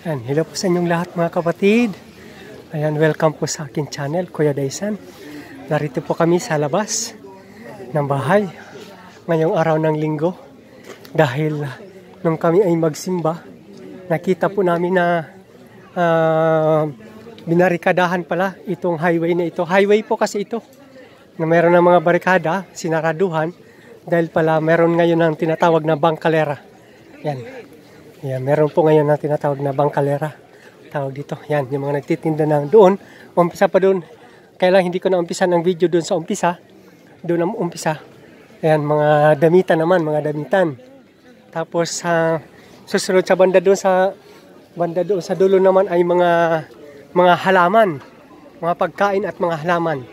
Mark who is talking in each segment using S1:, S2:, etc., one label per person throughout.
S1: Ayan, hello po sa inyong lahat mga kapatid. Ayan, welcome po sa akin channel, Kuya Daisan. Narito po kami sa labas ng bahay ngayong araw ng linggo. Dahil nung kami ay magsimba, nakita po namin na binarikadahan pala itong highway na ito. Highway po kasi ito, na meron ng mga barikada, sinaraduhan. Dahil pala meron ngayon ng tinatawag na bangkalera. Yan. Yan, meron po ngayon ng tinatawag na bangkalera. Tawag dito. Yan, yung mga nagtitinda na doon. Umpisa pa doon. Kaya hindi ko na umpisa ng video doon sa umpisa. Doon ang umpisa. Ayan, mga damitan naman, mga damitan. Tapos susunod sa banda doon sa dulo naman ay mga halaman, mga pagkain at mga halaman.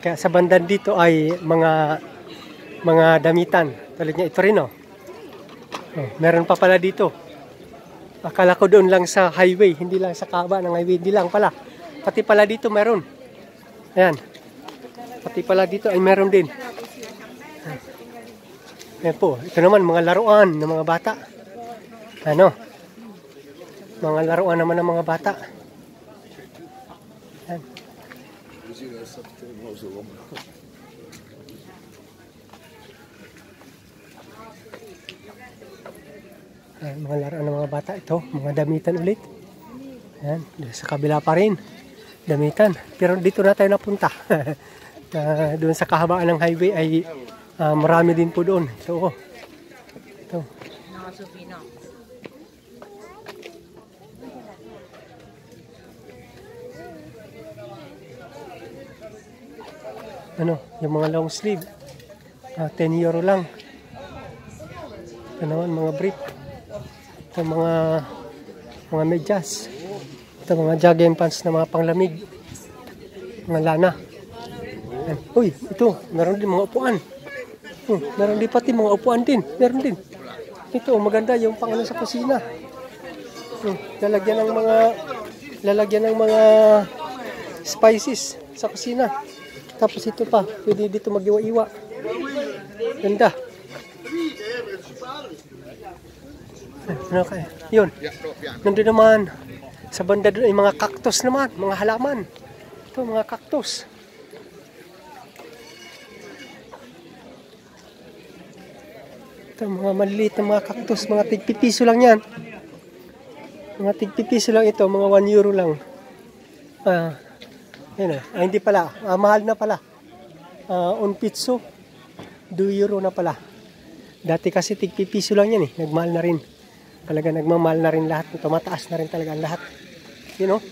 S1: Kaya sa banda dito ay mga damitan. Tulad niya ito rin, oh. Meron pa pala dito. Akala ko doon lang sa highway, hindi lang sa kaba ng highway, hindi lang pala. Pati pala dito meron. Ayan. Pati pala dito ay meron din. Ayan po, ito naman mga laruan ng mga bata. Ano? Mga laruan naman ng mga bata. Ayan. Ayan, mga laruan ng mga bata ito, mga damitan ulit. Ayan, sa kabila pa rin, damitan. Pero dito na tayo napunta. Doon sa kahabaan ng highway ay marami din po doon. So, ito. Ano, yung mga long sleeve, 10 euro lang. Ito naman, mga brief. Ito mga medyas. Ito mga jogging pants na mga panglamig. Mga lana. Ayan. Uy, ito, meron din mga upuan. Meron din pati mga upuan din. Meron din. Ito, maganda yung pangano sa kusina. Lalagyan ng mga spices sa kusina. Tapos ito pa, pwede dito mag-iwa-iwa. Ganda. Ano kaya? Yun. Nandun naman, sa banda doon ay mga cactus naman, mga halaman. Ito, mga cactus. Ito, mga maliliit na mga cactus, mga tigpipiso lang yan. Mga tigpipiso lang ito, mga 1 euro lang. Yun hindi pala, mahal na pala. On pizzo, 2 euro na pala. Dati kasi tigpipiso lang yan nagmahal na rin. Talaga nagmamahal na rin lahat. Tumataas na rin talaga ang lahat. You know?